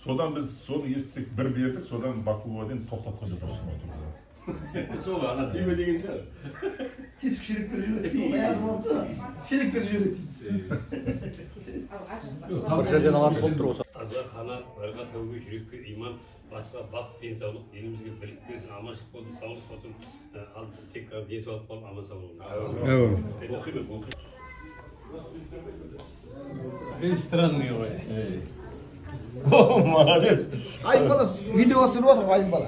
Содан біз соны естік, бір бердік, содан Бакуловаден тоқтатқан жоқ осыны отырды. Сол ана тиме деген шығар. Тесік шелектер жіберетін, аяғы болды, шелектер жіберетін. Бір жерден алатын болып тұр осы. Азға қанат, байға тәуге, жүрекке иман, басқа бақ, денсаулық, елімізге бірлік берсін, аманшылық болсын, саулық болсын, ал тек қана денсаулық болып аман саулық. Оқимын, оқимын. Странный ой. О, молодец. Айым бала, видео түсіріп отыр, айым бала.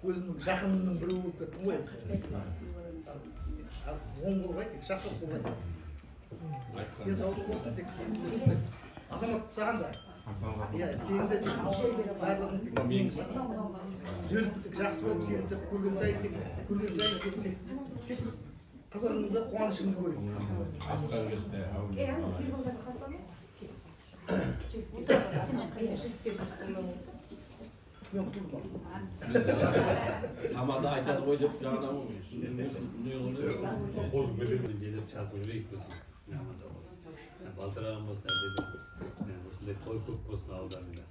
Өзінің жақынының біреу болып кеттім ғой. Оң болғай, тек жақсылық болғай. Денсаулық болсын, тек азаматты саған да. Сені де барлығын тек жақсы болып, сені тек көрген сайын тек қызығыңды, қуанышыңды көрейін. Амада айтады ғой деп жаңада қозып бөлемін желіп шалқып жүрейік балтыраған болсын осындай той көп болсын ауылдарында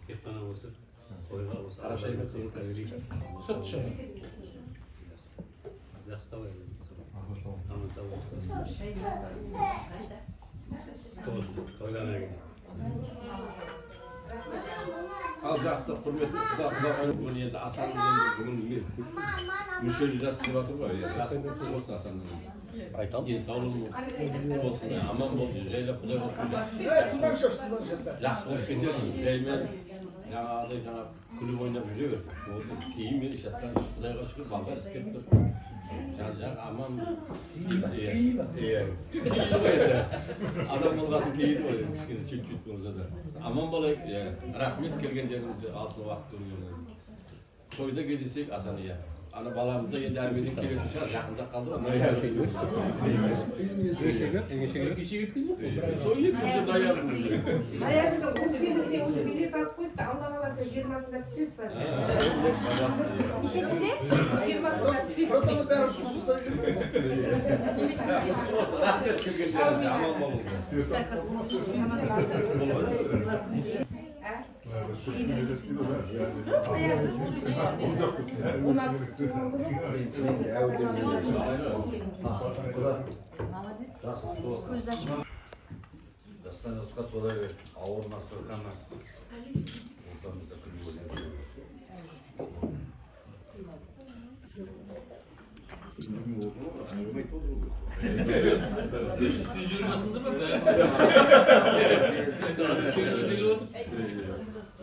тек қана осы тойға осы жақсы аман сау болсын тойлана келейік. Al жақсы құрметті құда бүгін енді Асанның бүгін мүшел жас деп жатыр ғой жасы болсын Асанның Айтам. денсаулығы болсын аман болсын жайлап құдай болсын жақсы болып кетерсің жаймен жаңағыдай күліп ойнап жүре бер кейін мен жатқан құдайға шүкір балдар істеп тұр жан-жақ аман адам болғасын кейді ғой кішкене чуть-чуть болса да аман болайық рахмет келгендеріңізді алтын уақыт көргеніңізге тойда кездесейік Асан иә ana balamızda endi Ermenilik kerekli шығар, жақында қалды ғой. Ноябрь Kişi gittiniz mi? Сол екінші ноябрь. Аяғында 18-де уже билет алып қойды, алла қаласа 20-сында түседі сәт. Нешесінде? 20-сында түседі. Протаны бәрі ұсынса Рахмет келгенше аман болыңыздар. Дастан Асқат Болагер, ауыр Насырханов, ортамызда күліп ойнайды.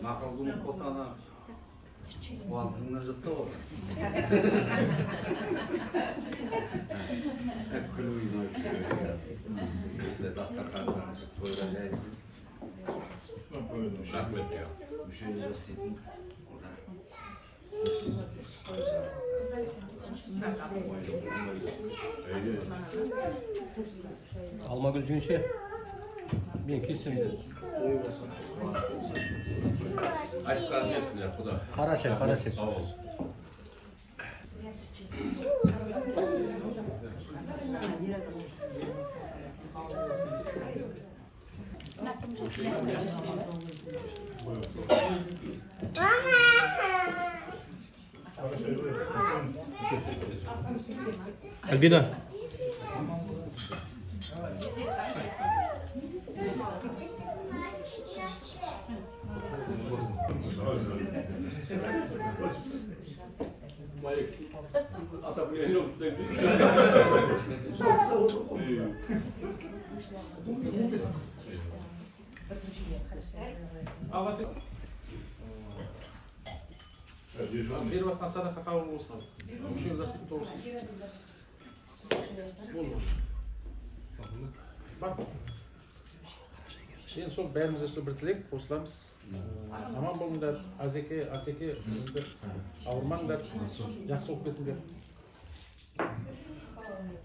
Мақал думып болса ана қуантыңнан жатты ғой. Күліп ойнайды. Дастарханнан тойға жайсың. Рахмет ya. Мүшені жастайтын. Almagül Cünşe. Ben kesin. Айтқан несіне, құда. Karaçay, Karaçay. Albina. Atabiliyor yok. Bir vatan sadaka kavun olsa, bir şey olursa olsun. Bak, şimdi son bəyimize su bir tilek, postlarımız. Aman bolunlar, azeke, avurmanlar, yaxşı olup ketinler.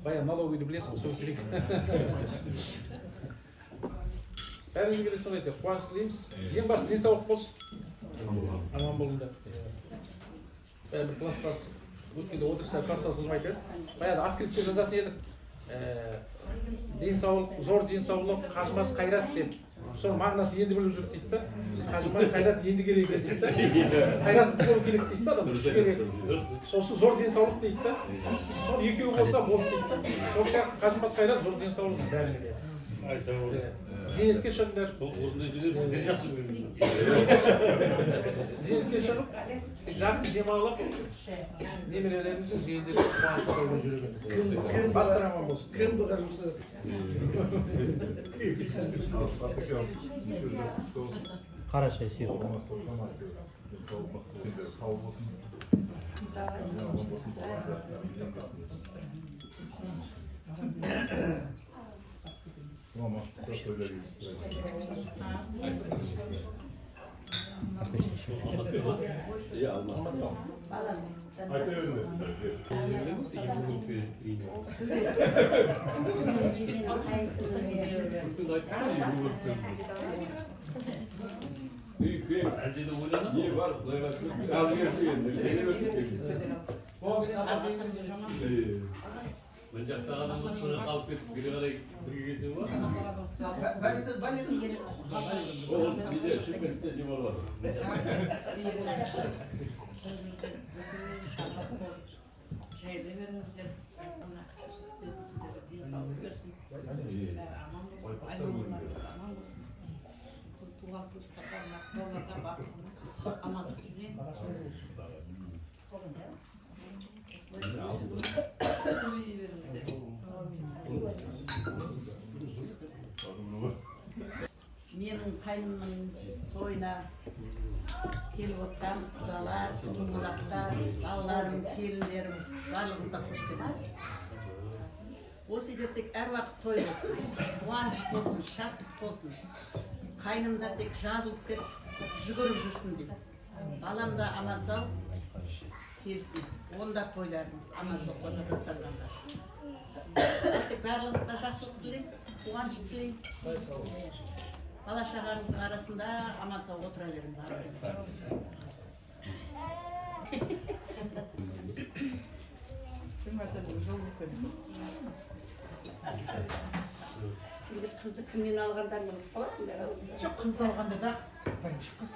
Bayağı налоговыйды білесің, сол керек. Бәріміз келе соны айтайық, қуаныш тілейміз. Ең басты денсаулық болсын. Аман болыңдар. Бәрі бір класстас, өткенде отырыстар класстас ұзым айтады. Баяғыда открытке жазатын едік. Денсаулық, зор денсаулық, қажымас қайрат деп. Соның мағынасы енді біліп жүріп дейді да. Қажымас қайрат енді керек дейді да. Қайрат болу керек дейді да, адам күш керек. Сосын зор денсаулық дейді да. Сол екеуі болса болды дейді да. Сол сияқты қажымас қайрат, зор денсаулық бәріне де. Зейнетке шығыңдар. Зейнетке шығып, жақсы демалып, немерелеріміздің жиендерін қуанышқа қойып жүрген. Бастар аман болсын. Кім бұға жұмысы? Karaçay, Siyah. İyi Alman. Büyük köy. Niye var? Mıncakta adamın sonra kalkıp biri kadar bir gezi var. Oğlum bir de şüphelilikte civar var. Менің қайнымның тойына келіп отқан құдалар, тумалақтар, балаларым, келіндерім барлығында қош келдіңіздер. Осы үйде тек әр уақыт той болсын, қуаныш болсын, шаттық болсын. Қайнымда тек жазылып кеп жүгіріп жүрсін деп. Балам да аман сау, келсін. Онда тойларымыз ана жоқ қожабастарғанда. Барлығына жақсылық тілеймін, қуаныш тілеймін. Бала шағаның арасында аман сау отыра беріңіз. Сендер қызды кімнен алғандарыңды ұмытып қаласыңдар? Жоқ, қызды алғанда да бірінші қыз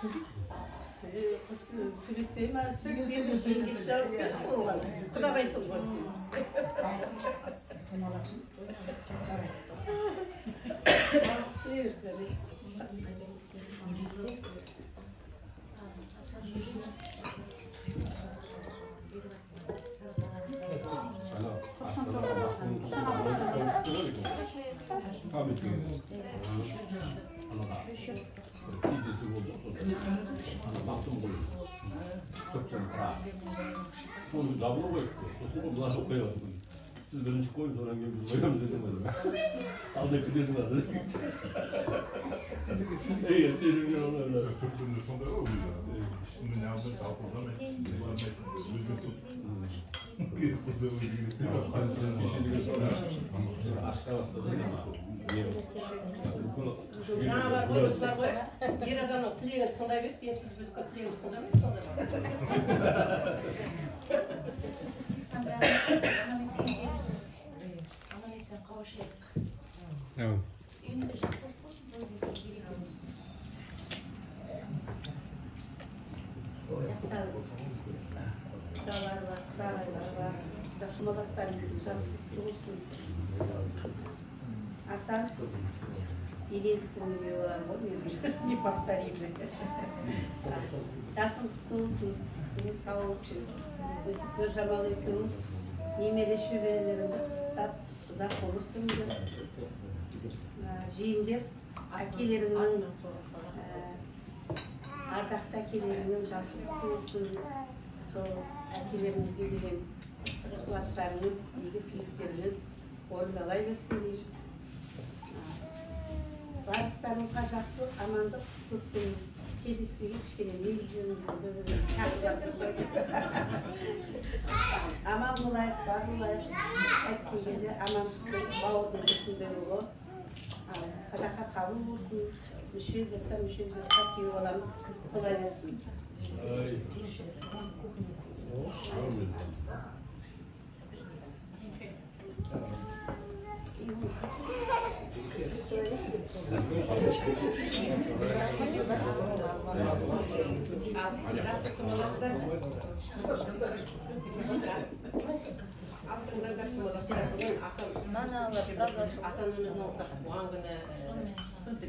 сөйлейді. Қыз сөйлетпей ма? Сөйлетпей жауап берді оған. Құдағайсың ғой сен. Sonuç davul koyuyor. Sonuç bunlar çok koyuyor. Siz birinci koyun sonra biz koyalım dedim ben. Aldı kıdesi vardı. İyi, şey bilmiyorum onu öyle. Türkçe'nin sonunda o yüzden. İsmini ne yaptın kalkıldan Жаңа бар қойдыңыздар ғой, ер адамның тілегін тыңдай берді, мен сіз өзге тілегін тыңдамайсыз сонда. Аман есен қауышайық. Evet. Үйінде жақсылық болсын, той болсын, береке болсын. Құдалар бар, құдағайлар бар. Құдашымаластарымыздың жасы құтты болсын. Асан, единственный бар ғой, мен не повторимын. Жасың құтты болсын, дені сау болсын. Өстіп бір жамал екеуің немере шөберелеріңді қызықтап, ұзақ болырсыңдар. Жиендер, әкелеріңнің, ардақты әкелеріңнің жасы құтты болсын. Сол әкелеріңізге деген ықыластарыңыз, игі тілектеріңіз орындалай берсін деймін. Барлықтарыңызға жақсылық, амандық, көптен кездеспеген кішкене аман болайық, бар болайық, қайткен кезде аман бауырдың бүтіндігі ғой. Садақа қабыл болсын, мүшел жасқа күйеу баламыз тола берсін. Асанымыздың туған күні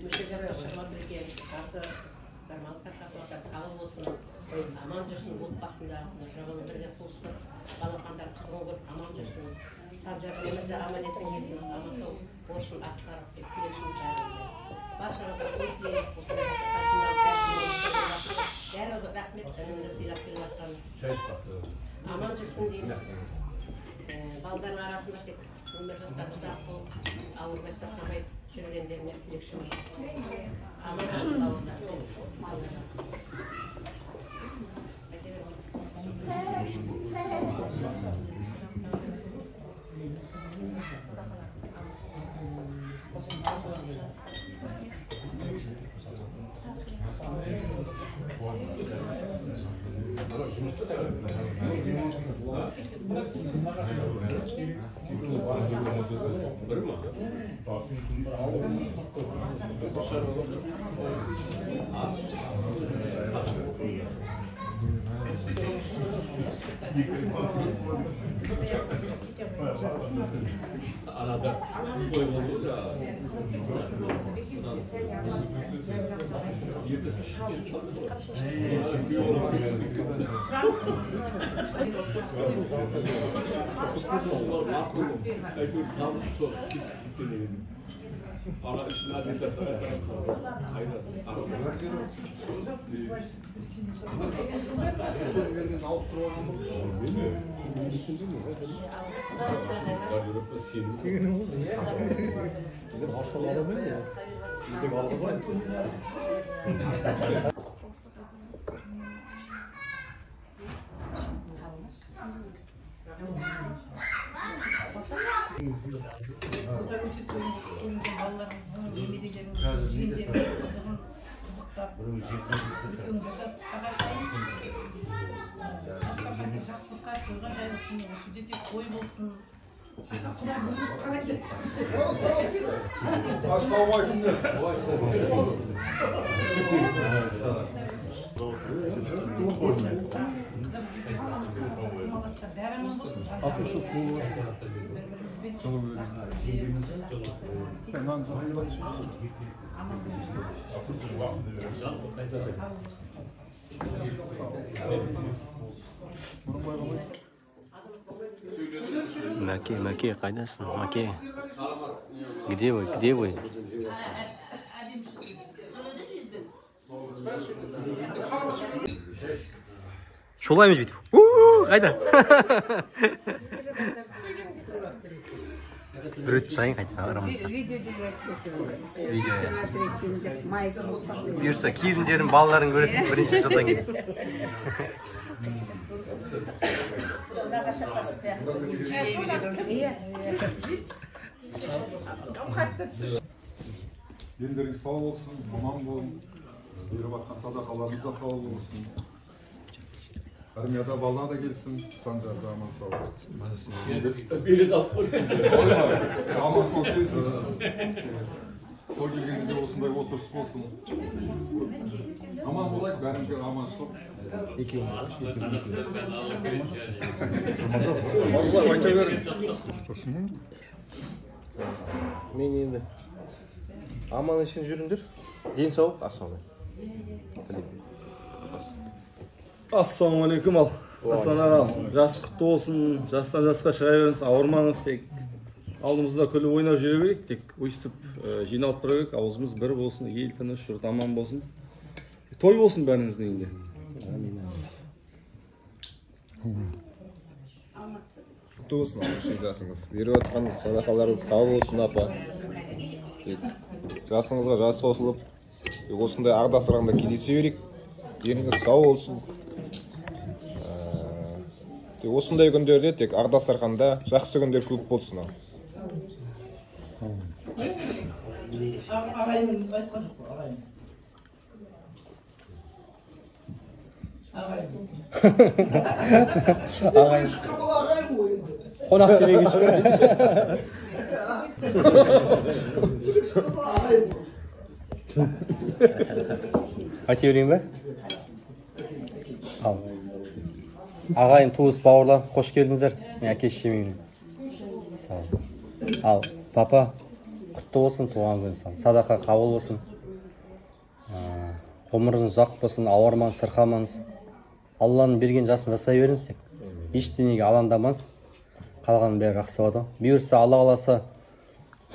мүшел жасқа шығармады екен. Асы Бармалыққа қабыл болсын, аман жүрсін отбасында, жағының бірге қосылып, балақандар қызығын көріп аман жүрсін. Санжарымыз да аман есен келсін, аман сол борышын атқарып деп тілекшіміз бәрінде. Баршаңызға ой тілейік, осындай бәріңізге рахмет, інімді сыйлап келіп жатқан. Аман жүрсін дейміз. Балдардың арасында тек өмір жастар ұзақ болып, ауырмай сақтамай жүргендеріне тілекшіміз. Аман жүрсін балдар. Arada koy olur ya. Ana işin adresi aynen. Senin oldu ya. Bizim hastalara böyle ya. Sizde kaldı var. жақсылыққа тойға жайылсын, шүде тек той болсын. Мәке, қайдасың, Мәке? Где вы? Шулаймыз бүйтіп. Қайда? Бір өтіп сайын қайта арамызда. Видео. Бұйырса, кейбіріндерін балаларын көретін бірінші жылдан кейін. Дендерің сау болсын, аман болын. Беріп атқан садақаларыңыз да қабыл болсын. Армияда бала да келсін, Санжарда аман сау болсын. Билет алып қой. Аман сау келсін. Сол келгенде осындай отырыс болсын. Аман болайық, бәрімге аман шығып. Айта берің. Мен енді аман үшін жүріңдер. Ден сау, ассалаумағалейкум ал. Асанар ал. Жас құтты болсын, жастан жасқа шыға беріңіз, ауырмаңыз тек. Алдымызда күліп ойнап жүре берейік, тек өйстіп жиналып тұра берейік, аузымыз бір болсын, ел тыныш, жұрт аман болсын. Той болсын бәріңіздің үйінде. Құтты болсын, алғашын жасыңыз. Беріп отқан садақаларыңыз қабыл болсын, апа. Жасыңызға жас қосылып, осындай ағда-сыраңда кездесе берейік. Деніңіз сау болсын. Осындай күндерде тек ағда-сырқанда жақсы күндер көп болсын. Ағайын айтқан жоқ па, ағайын? Ағайын шыққан бала ағайын ғой енді. Қонақ керегі шығар. Айта берейін бе? Ағайын, туыс, бауырлар, қош келдіңіздер. Мен әке шешемеймін. Ал, папа, құтты болсын, туған күніңіз. Садақа қабыл болсын. Ғұмырыңыз ұзақ болсын, ауырмаңыз, сырқамаңыз. Алланың берген жасын жасай беріңіз. Ештеңеге алаңдамаңыз. Қалғанын бәрі жақсы болады. Бұйырса, Алла қаласа,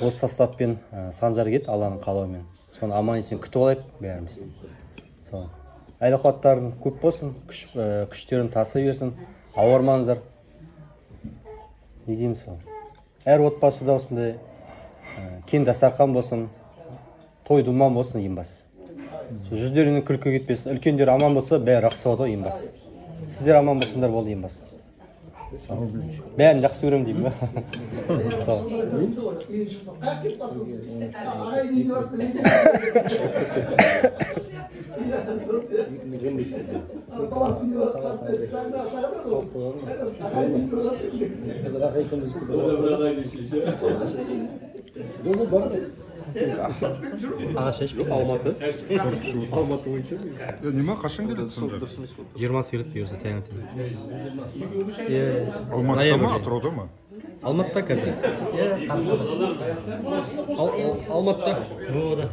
осы составпен Санжар кет, Алланың қалауымен. Соны аман есен күтіп алайық бәріміз. Әл қуаттарын көп болсын, күштерін тасы берсін, ауырмаңыздар. Не дейміз сол? Әр отбасыда осындай кен дастархан болсын, той думан болсын ең басы. Жүздерінің күлкі кетпесін, үлкендер аман болса, бәрі жақсы болады ең басы. Сіздер аман болсындар болды ең басы. Бәрін жақсы көрем деймін ба? Ағаш ешпек, Алматы. Алматы бойынша. Неме қашан келеді Санжар? 20 келеді бұйырса таңертең. Алматыда ма, Атырауда ма? Алматыда қазір. Алматыда. Бұғыда.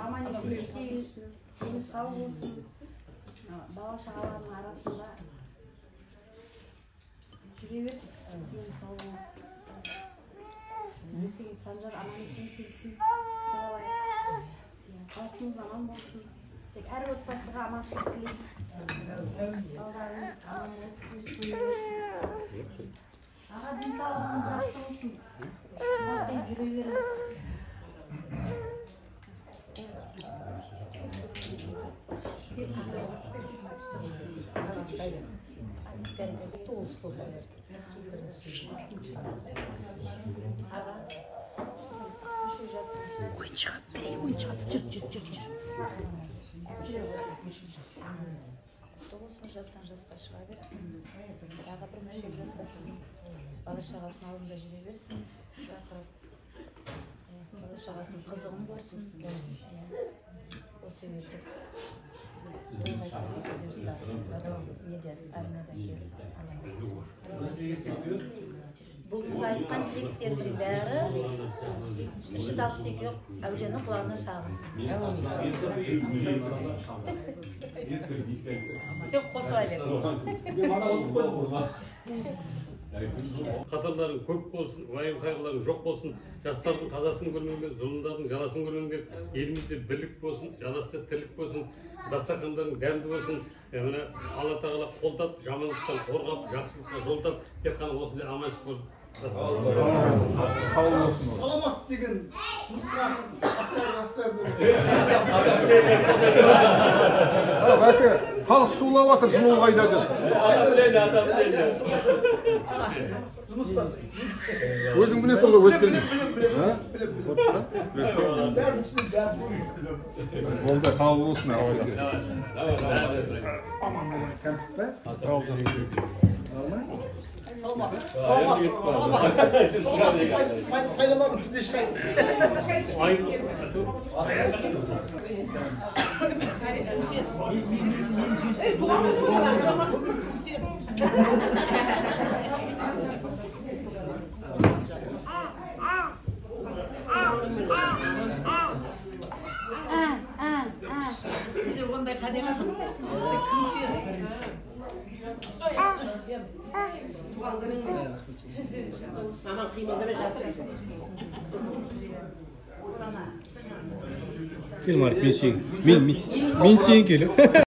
Аман есен жете берсін, дені сау болсын, бала шағалардың арасында жүре берсін, дені сау болсын. Ертең Санжар аман есен келсін, қаласыңыз аман болсын. Тек әр отбасыға аманшылық тілеймін. Балаларың аман болып көз көре берсін. Аға денсаулығыңыз жақсы болсын. Жүре беріңіз. Oyuncak bereyim, oyuncak. Жүр. Тоғызын жастан жасқа шыға берсін, тағы бір мүшел жасасын, бала шағасының алдында жүре берсін, шақырып, бала шағасының қызығын көрсін. Осы үйде бүгінгі айтқан тілектердің бәрі іші тапсек жоқ, әулиенің құлағына шағылсын. Сен қосыла бер. Қатарларың көп болсын, уайым қайғыларың жоқ болсын, жастардың қазасын көрмеңдер, зұлымдардың жаласын көрмеңдер, елімізде бірлік болсын, жаласында тірлік болсын, дастархандарың дәмді болсын, Алла тағала қолдап, жамандықтан қорғап, жақсылыққа жолдап, тек қана осындай аманшылық болсын. Саламат деген жұмысқа асқар Бәке, халық шулап жатыр, жылу қайда деп. жұмыста Өзің білесің ғой өткенде. бәрін түсініп бәрін Болды, қабыл болсын. пайдаланып бізде шай. ондай қадеға кім сүйеді бірінші? Маман қимылдамай жатыр. Film var, ben şeyin. Ben şeyin geliyor.